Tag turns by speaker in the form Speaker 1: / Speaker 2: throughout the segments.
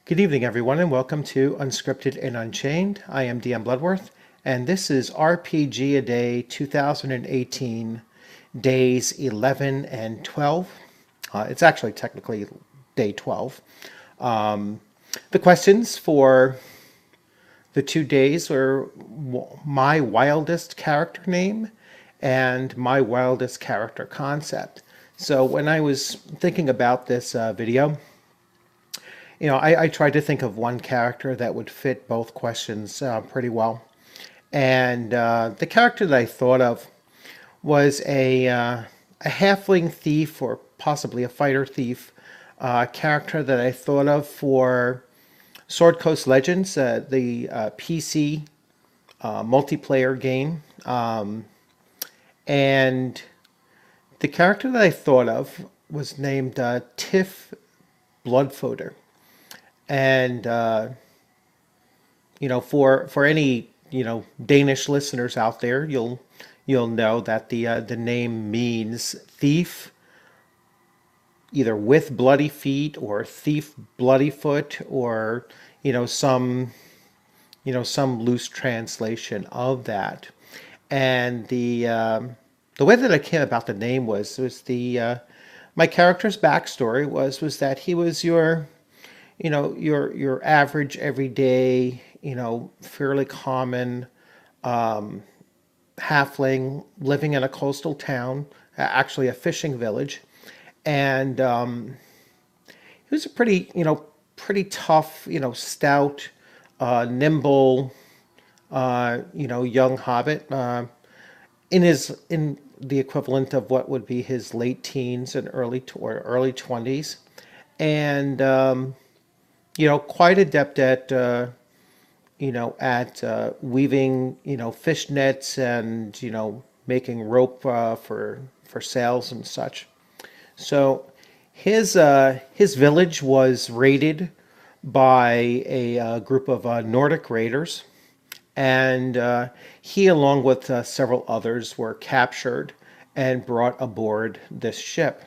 Speaker 1: Good evening, everyone, and welcome to Unscripted and Unchained. I am DM Bloodworth, and this is RPG A Day 2018, days 11 and 12. It's actually technically day 12. Um, the questions for the 2 days are my wildest character name and my wildest character concept. So when I was thinking about this video, I tried to think of one character that would fit both questions pretty well. And the character that I thought of was a halfling thief or possibly a fighter thief character that I thought of for Sword Coast Legends, the PC multiplayer game. And the character that I thought of was named Tiff Bloodfoder. And for any Danish listeners out there, you'll know that the name means thief, either with bloody feet or thief bloody foot, or some some loose translation of that. And the way that I came about the name was the my character's backstory was that he was your average, everyday, fairly common halfling living in a coastal town, actually a fishing village, and he was a pretty tough, stout, nimble, young hobbit, in the equivalent of what would be his late teens and early 20s, and quite adept at weaving fish nets and making rope for sails and such. So his village was raided by a group of Nordic raiders, and he, along with several others, were captured and brought aboard this ship.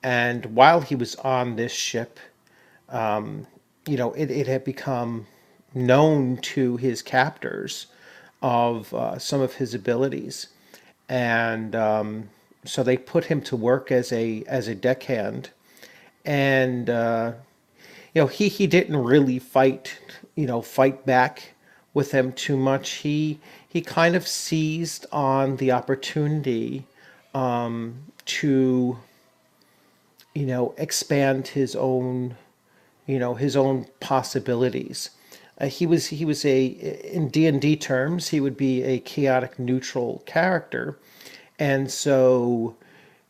Speaker 1: And while he was on this ship, it had become known to his captors of some of his abilities, and so they put him to work as a deckhand, and he didn't really fight back with them too much. He kind of seized on the opportunity to expand his own possibilities. He was in D&D terms, he would be a chaotic neutral character, and so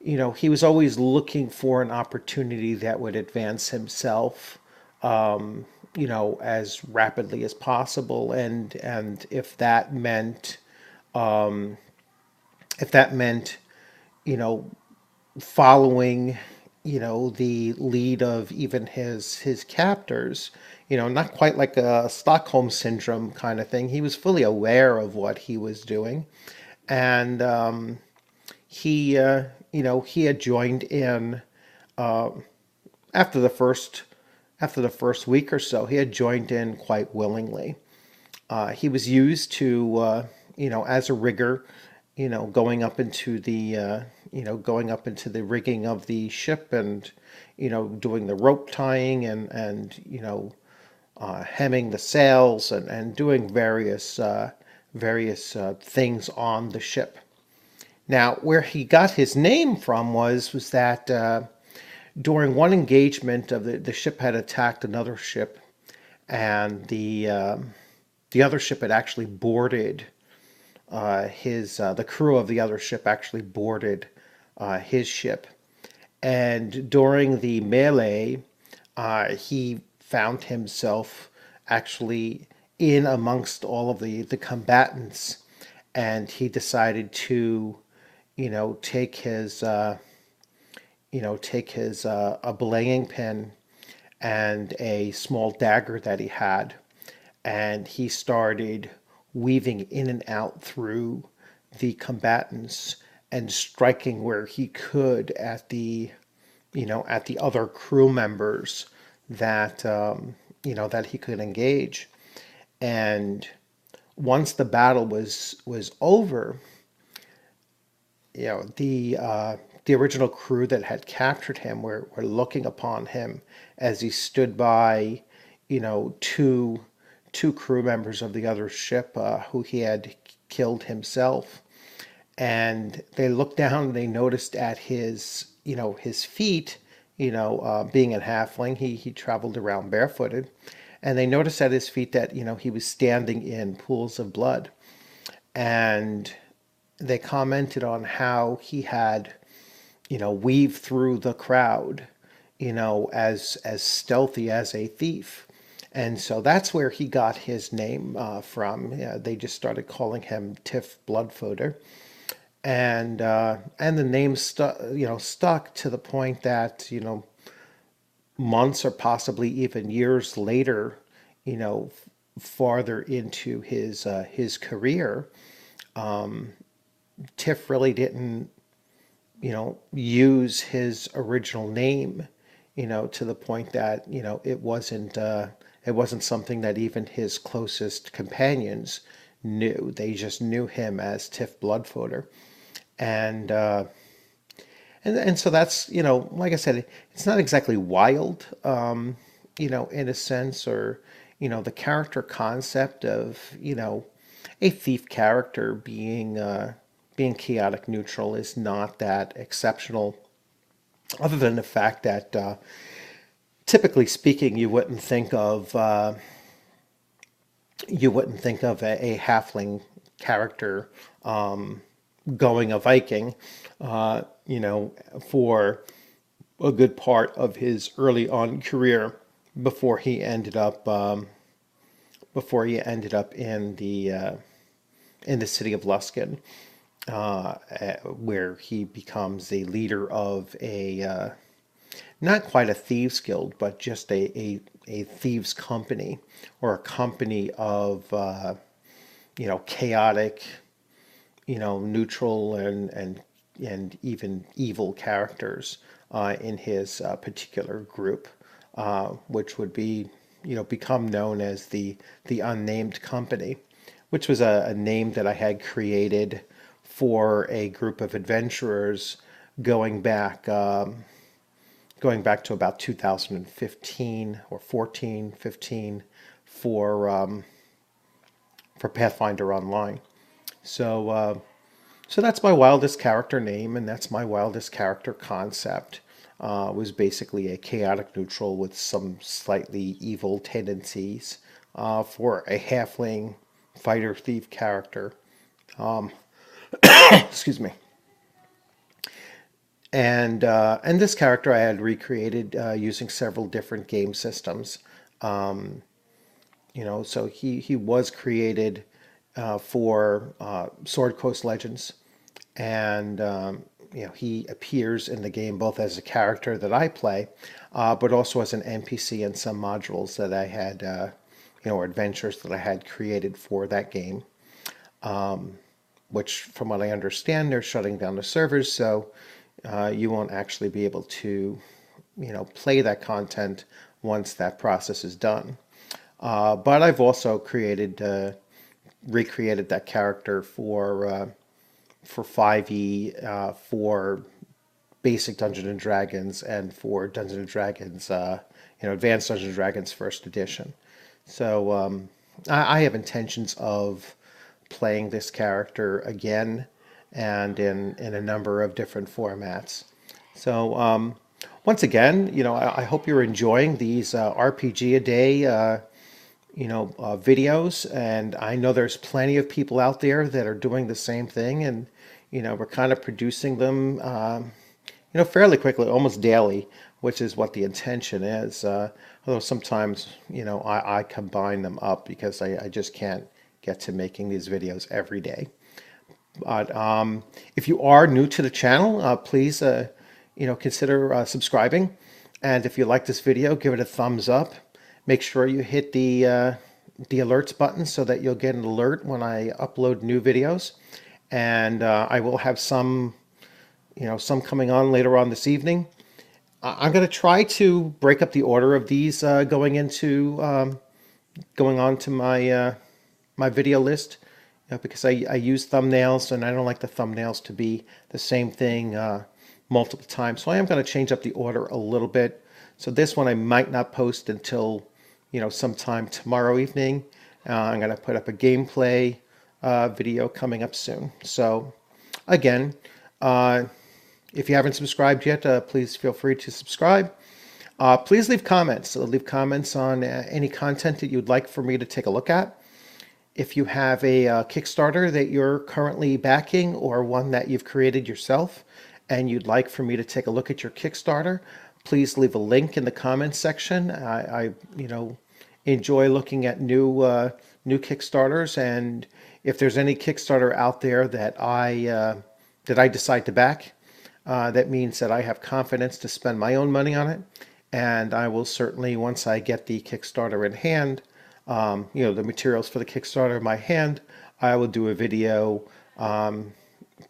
Speaker 1: he was always looking for an opportunity that would advance himself, as rapidly as possible, and if that meant you know following the lead of even his captors, not quite like a Stockholm syndrome kind of thing. He was fully aware of what he was doing, and he had joined in after the first week or so. He had joined in quite willingly. He was used to as a rigger, going up into the rigging of the ship, and doing the rope tying, and hemming the sails, and doing various things on the ship. Now, where he got his name from was that during one engagement of the ship had attacked another ship, and the other ship had actually boarded the crew of the other ship actually boarded his ship. And during the melee, he found himself actually in amongst all of the combatants, and he decided to, take his a belaying pin and a small dagger that he had, and he started weaving in and out through the combatants and striking where he could at the other crew members that that he could engage. And once the battle was over, the original crew that had captured him were looking upon him as he stood by, two crew members of the other ship who he had killed himself. And they looked down and they noticed at his feet, being a halfling, he traveled around barefooted, and they noticed at his feet that he was standing in pools of blood. And they commented on how he had weaved through the crowd, as stealthy as a thief. And so that's where he got his name from. Yeah, they just started calling him Tiff Bloodfooter. And the name stuck to the point that months or possibly even years later, farther into his career, Tiff really didn't use his original name, to the point that it wasn't something that even his closest companions knew. They just knew him as Tiff Bloodfooter. And and so that's, like I said, it's not exactly wild, in a sense, or the character concept of a thief character being chaotic neutral is not that exceptional, other than the fact that typically speaking, you wouldn't think of a halfling character going a Viking, for a good part of his early on career before he ended up in the city of Luskin, where he becomes the leader of a not quite a thieves guild, but just a thieves company, or a company of chaotic, neutral and even evil characters in his particular group, which would become known as the Unnamed Company, which was a name that I had created for a group of adventurers going back to about 2015 or 14, 15 for Pathfinder Online. So that's my wildest character name, and that's my wildest character concept. Was basically a chaotic neutral with some slightly evil tendencies for a halfling fighter thief character. Excuse me. And this character I had recreated using several different game systems. So he was created for Sword Coast Legends, and he appears in the game both as a character that I play, but also as an NPC in some modules that I had, or adventures that I had created for that game. Which, from what I understand, they're shutting down the servers, so you won't actually be able to, play that content once that process is done. But I've also recreated that character for 5e, for basic Dungeons and Dragons, and for Dungeons and Dragons, Advanced Dungeons and Dragons First Edition. So I have intentions of playing this character again, and in a number of different formats. So once again, I hope you're enjoying these RPG a day videos, and I know there's plenty of people out there that are doing the same thing, and we're kind of producing them fairly quickly, almost daily, which is what the intention is. Although sometimes I combine them up because I just can't get to making these videos every day. But if you are new to the channel, please consider subscribing, and if you like this video, give it a thumbs up. Make sure you hit the alerts button so that you'll get an alert when I upload new videos. And I will have some coming on later on this evening. I'm going to try to break up the order of these going on to my video list, because I use thumbnails and I don't like the thumbnails to be the same thing multiple times. So I am going to change up the order a little bit. So this one I might not post until sometime tomorrow evening. I'm going to put up a gameplay video coming up soon. So again, if you haven't subscribed yet, please feel free to subscribe. Please leave comments. Leave comments on any content that you'd like for me to take a look at. If you have a Kickstarter that you're currently backing or one that you've created yourself and you'd like for me to take a look at your Kickstarter, please leave a link in the comments section. I enjoy looking at new Kickstarters, and if there's any Kickstarter out there that I decide to back, that means that I have confidence to spend my own money on it, and I will certainly, once I get the Kickstarter in hand, the materials for the Kickstarter in my hand, I will do a video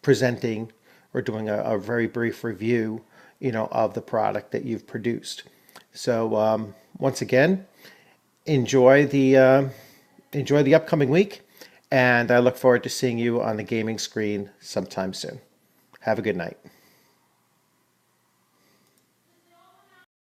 Speaker 1: presenting or doing a very brief review, of the product that you've produced. So once again, enjoy the upcoming week, and I look forward to seeing you on the gaming screen sometime soon. Have a good night.